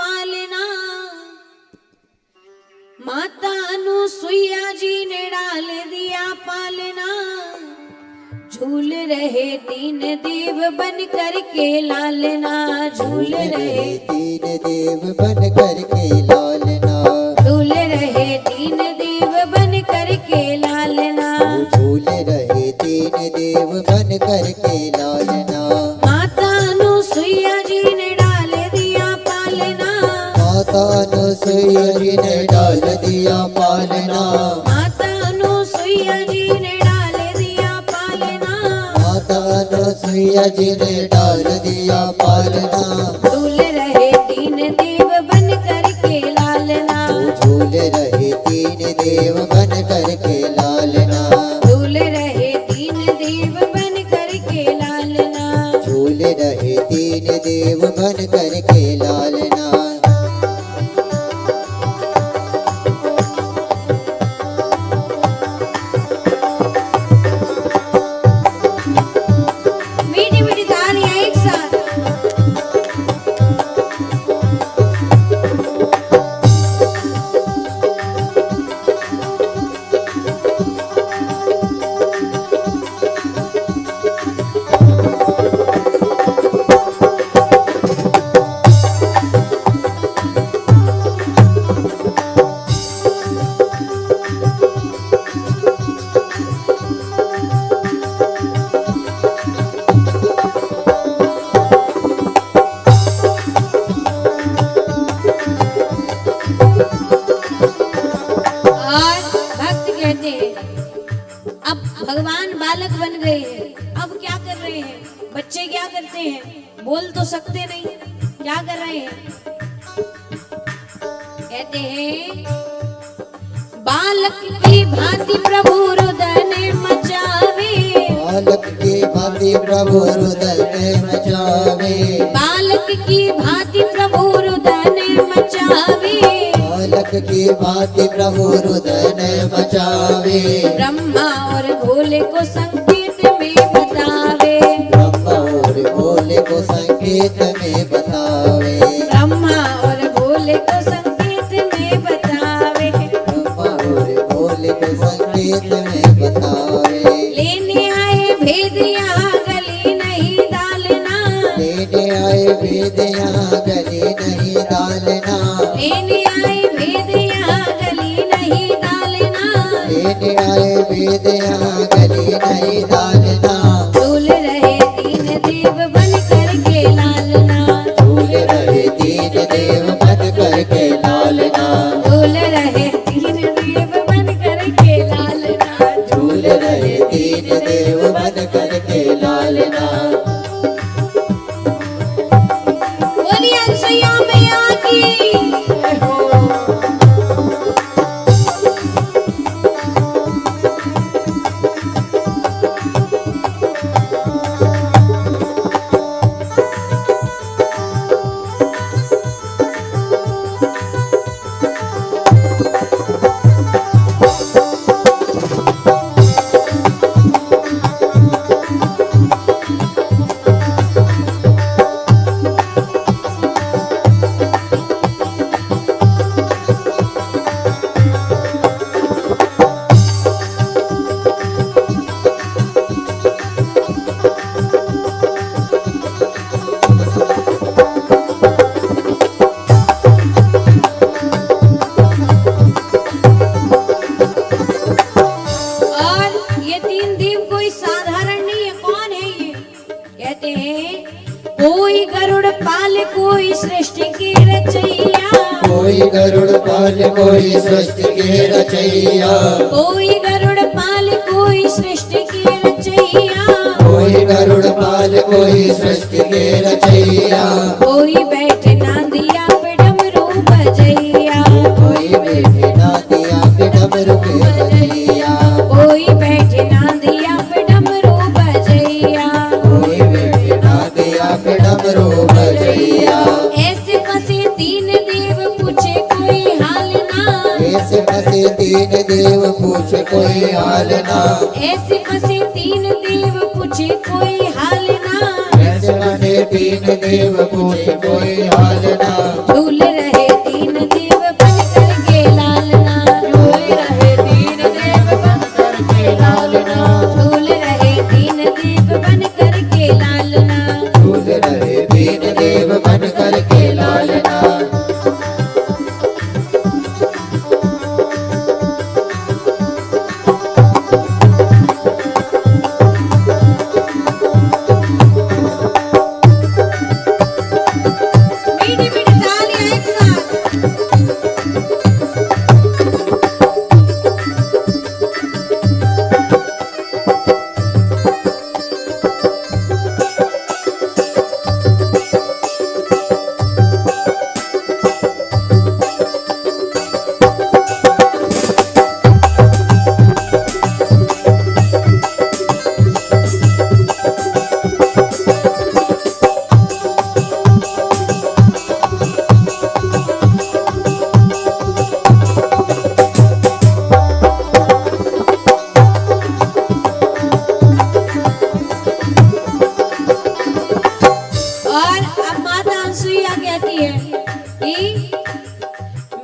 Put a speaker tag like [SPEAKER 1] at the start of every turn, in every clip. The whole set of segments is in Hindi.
[SPEAKER 1] पालना। माता अनुसुईया जी ने डाल दिया पालना। झूल रहे तीन देव बन करके लालना। झूल रहे
[SPEAKER 2] तीन देव बन करके लालना।
[SPEAKER 1] झूल रहे तीन देव बन करके लालना।
[SPEAKER 2] झूल रहे तीन देव बन करके लालना।
[SPEAKER 1] माता अनुसुईया जी ने डाल दिया पालना।
[SPEAKER 2] माता अनुसुईया जी ने डाल दिया पालना।
[SPEAKER 1] माता अनुसुईया जी ने डाल दिया पालना।
[SPEAKER 2] माता अनुसुईया जी ने डाल दिया पालना।
[SPEAKER 1] झूल रहे तीन देव बन करके लालना।
[SPEAKER 2] झूल रहे तीन देव बन करके लालना।
[SPEAKER 1] झूल रहे तीन देव बन करके लालना।
[SPEAKER 2] झूल रहे तीन देव बन करके लालना।
[SPEAKER 1] मीठी मीठी तालियां एक साथ। अब भगवान बालक बन गए हैं, अब क्या कर रहे हैं? बच्चे क्या करते हैं? बोल तो सकते नहीं, क्या कर रहे हैं? कहते हैं बालक की भांति प्रभु रुदन मचावे।
[SPEAKER 2] बालक की भांति प्रभु रुदन मचावे।
[SPEAKER 1] बालक की भांति प्रभु रुदन मचावे।
[SPEAKER 2] बालक की भांति प्रभु रुदन मचावे।
[SPEAKER 1] ब्रह्मा और भोले को संकेत में बतावे।
[SPEAKER 2] ब्रह्मा और भोले को संकेत में बतावे।
[SPEAKER 1] ब्रह्मा और भोले को संकेत में बतावे।
[SPEAKER 2] ब्रह्मा और भोले को संकेत में बतावे।
[SPEAKER 1] लेने आए भेद यहाँ गली नहीं डालना।
[SPEAKER 2] लेने आए भेद यहाँ गली नहीं डालना।
[SPEAKER 1] लेने आए भेद यहाँ गली नहीं डालना।
[SPEAKER 2] लेने आए भेद यहाँ गली नहीं डालना।
[SPEAKER 1] झूल रहे तीन देव बन करके लालना।
[SPEAKER 2] झूल रहे तीन देव बन करके लालना।
[SPEAKER 1] झूल रहे तीन देव बन करके लालना।
[SPEAKER 2] झूल रहे तीन देव बन करके लालना।
[SPEAKER 1] बोलिए अनुसुईया मैया की। कोई गरुड़ पाल कोई सृष्टि की रचैया।
[SPEAKER 2] कोई गरुड़ पाल कोई सृष्टि की रचैया।
[SPEAKER 1] कोई गरुड़ पाल कोई सृष्टि की रचैया।
[SPEAKER 2] कोई गरुड़ पाल कोई सृष्टि की रचैया।
[SPEAKER 1] कोई बैठे नांदिया पे डमरू बजैया।
[SPEAKER 2] कोई बैठे नांदिया पे डमरू बजैया।
[SPEAKER 1] कोई बैठे नांदिया पे डमरू बजैया।
[SPEAKER 2] कोई बैठे नांदिया पे डमरू बजैया।
[SPEAKER 1] ऐसे फंसे तीन देव पूछे कोई हाल ना।
[SPEAKER 2] ऐसे फंसे तीन देव पूछे कोई हाल ना।
[SPEAKER 1] ऐसे फंसे तीन देव पूछे कोई हाल ना।
[SPEAKER 2] ऐसे फंसे तीन देव पूछे कोई हाल ना।
[SPEAKER 1] झूल कहती है कि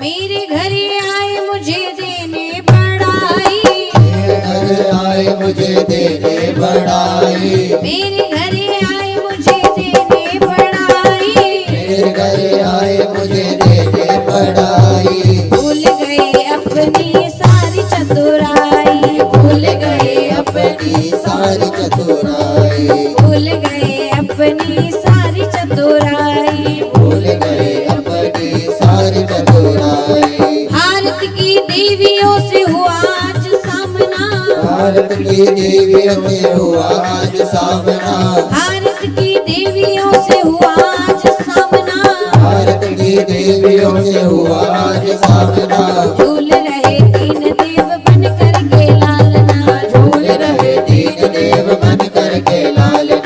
[SPEAKER 1] मेरे घर आए मुझे देने बड़ाई,
[SPEAKER 2] मेरे घर आए मुझे देने बड़ाई,
[SPEAKER 1] मेरे घर आए मुझे देने बड़ाई,
[SPEAKER 2] मेरे घर आए मुझे देने बड़ाई।
[SPEAKER 1] भूल गए अपनी सारी चतुराई, भूल गए
[SPEAKER 2] अपनी सारी चतुराई,
[SPEAKER 1] भूल गए अपनी सारी चतुराई।
[SPEAKER 2] भूल गए अपनी सारी चतुराई।
[SPEAKER 1] भारत की देवियों से हुआ आज सामना,
[SPEAKER 2] भारत की देवियों से हुआ आज सामना,
[SPEAKER 1] भारत की देवियों से हुआ आज सामना,
[SPEAKER 2] भारत की देवियों से हुआ आज सामना।
[SPEAKER 1] झूल रहे तीन देव बन करके लालना,
[SPEAKER 2] झूल रहे तीन देव बन करके लालना,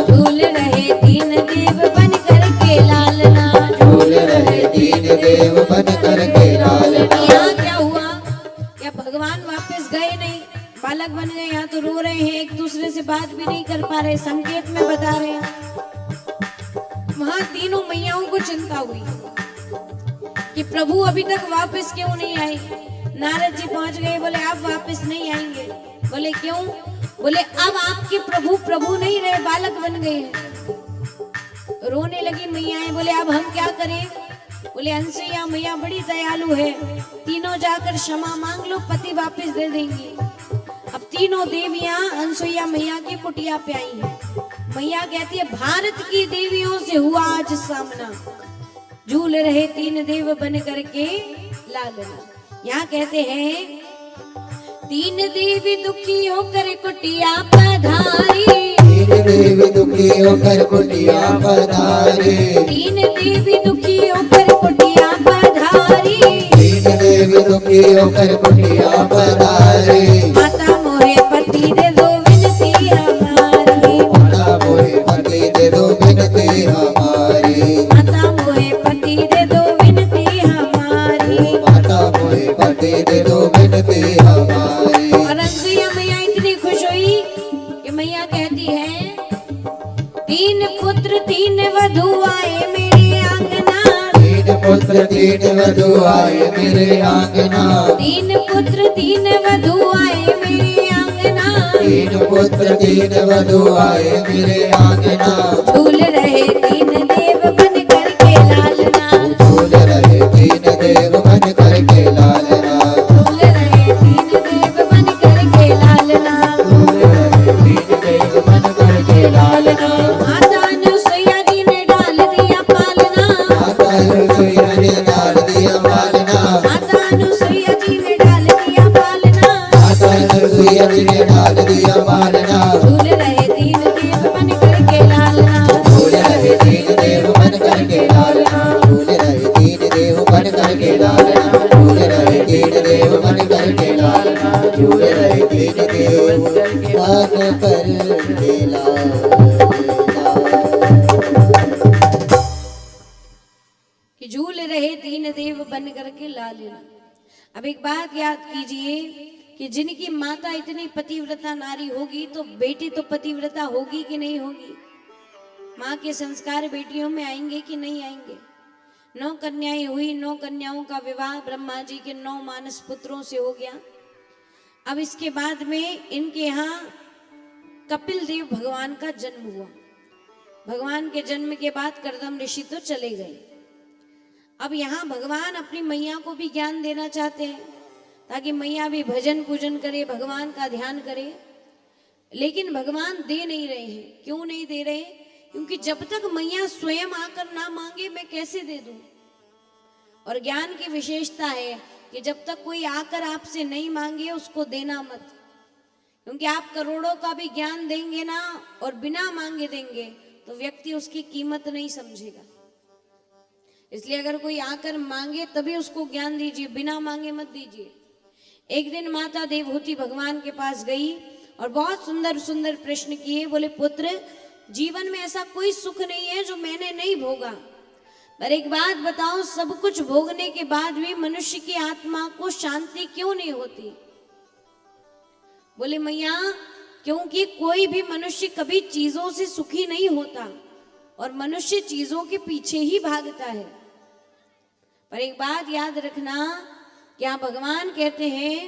[SPEAKER 1] झूल रहे तीन देव बन करके लालना।
[SPEAKER 2] झूल रहे तीन देव बन करके लालना।
[SPEAKER 1] यहाँ क्या हुआ? क्या भगवान वापस गए नहीं, बालक बन गए? यहाँ तो रो रहे हैं, एक दूसरे से बात भी नहीं कर पा रहे, संकेत में बता रहे हैं। वहां तीनों मैयाओं को चिंता हुई कि प्रभु अभी तक वापस क्यों नहीं आए। नारद जी पहुंच गए, बोले आप वापस नहीं आएंगे। बोले क्यों? बोले अब आपके प्रभु प्रभु नहीं रहे, बालक बन गए हैं। रोने लगी मैयाएं, बोले अब हम क्या करें? बोले अनसुईया मैया बड़ी दयालु है, तीनों जाकर क्षमा मांग लो, पति वापस दे देंगी। अब तीनों देवियां अनसुईया मैया की कुटिया पे आई हैं। मैया कहती है भारत की देवियों से हुआ आज सामना, झूल रहे तीन देव बन करके लालना। यहाँ कहते हैं तीन देवी दुखी होकर कुटिया पधारी,
[SPEAKER 2] तीन देवी दुखी होकर कुटिया पधारी,
[SPEAKER 1] तीन देवी दुखी होकर कुटिया पधारी,
[SPEAKER 2] तीन देवी दुखी होकर कुटिया पधारी।
[SPEAKER 1] माता मोहे पति दे दो विनती हमारी,
[SPEAKER 2] माता मोहे पति दे दो विनती हमारी,
[SPEAKER 1] माता मोहे पति दे दो विनती हमारी।
[SPEAKER 2] माता मोहे पति दे दो विनती हमारी।
[SPEAKER 1] और अनसुईया मैया इतनी खुश हुई कि मैया कहती है तीन पुत्र तीन वधू आए मेरे आंगना,
[SPEAKER 2] तीन पुत्र तीन वधू आए मेरे आंगना,
[SPEAKER 1] तीन पुत्र तीन वधू आए मेरे आंगना,
[SPEAKER 2] तीन पुत्र तीन वधू आए मेरे आंगना।
[SPEAKER 1] झूल रहे तीन देव बन करके लालना,
[SPEAKER 2] झूल रहे तीन देव बन करके लालना,
[SPEAKER 1] झूल रहे तीन देव बन करके लालना।
[SPEAKER 2] झूल रहे तीन देव बन करके लालना।
[SPEAKER 1] माता अनुसुईया जी ने डाल दिया पालना,
[SPEAKER 2] माता अनुसुईया ने डाल दिया पालना,
[SPEAKER 1] माता अनुसुईया जी ने डाल दिया पालना।
[SPEAKER 2] माता अनुसुईया जी ने डाल दिया पालना।
[SPEAKER 1] झूल रहे तीन देव बन करके लालना,
[SPEAKER 2] झूल रहे तीन देव बन करके लालना, झूल रहे तीन देव बन करके लालना, झूल रहे तीन देव बन करके लालना, झूल रहे तीन देव बन करके लालना।
[SPEAKER 1] कि झूल रहे तीन देव बन करके लालना। अब एक बात याद कीजिए कि जिनकी माता इतनी पतिव्रता नारी होगी तो बेटी तो पतिव्रता होगी कि नहीं होगी? माँ के संस्कार बेटियों में आएंगे कि नहीं आएंगे? 9 कन्याएं हुई, 9 कन्याओं का विवाह ब्रह्मा जी के 9 मानस पुत्रों से हो गया। अब इसके बाद में इनके यहाँ कपिल देव भगवान का जन्म हुआ। भगवान के जन्म के बाद कर्दम ऋषि तो चले गए। अब यहाँ भगवान अपनी मैया को भी ज्ञान देना चाहते हैं ताकि मैया भी भजन पूजन करे, भगवान का ध्यान करे। लेकिन भगवान दे नहीं रहे हैं। क्यों नहीं दे रहे? क्योंकि जब तक मैया स्वयं आकर ना मांगे मैं कैसे दे दूं। और ज्ञान की विशेषता है कि जब तक कोई आकर आपसे नहीं मांगे उसको देना मत, क्योंकि आप करोड़ों का भी ज्ञान देंगे ना और बिना मांगे देंगे तो व्यक्ति उसकी कीमत नहीं समझेगा। इसलिए अगर कोई आकर मांगे तभी उसको ज्ञान दीजिए, बिना मांगे मत दीजिए। एक दिन माता देवहूति भगवान के पास गई और बहुत सुंदर सुंदर प्रश्न किए। बोले पुत्र, जीवन में ऐसा कोई सुख नहीं है जो मैंने नहीं भोगा, पर एक बात बताओ, सब कुछ भोगने के बाद भी मनुष्य की आत्मा को शांति क्यों नहीं होती? बोले मैया, क्योंकि कोई भी मनुष्य कभी चीजों से सुखी नहीं होता और मनुष्य चीजों के पीछे ही भागता है। पर एक बात याद रखना, क्या भगवान कहते हैं,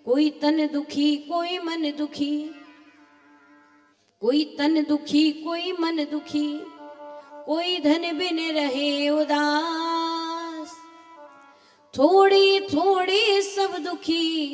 [SPEAKER 1] कोई तन दुखी कोई मन दुखी, कोई तन दुखी कोई मन दुखी, कोई धन बिन रहे उदास, थोड़ी थोड़ी सब दुखी।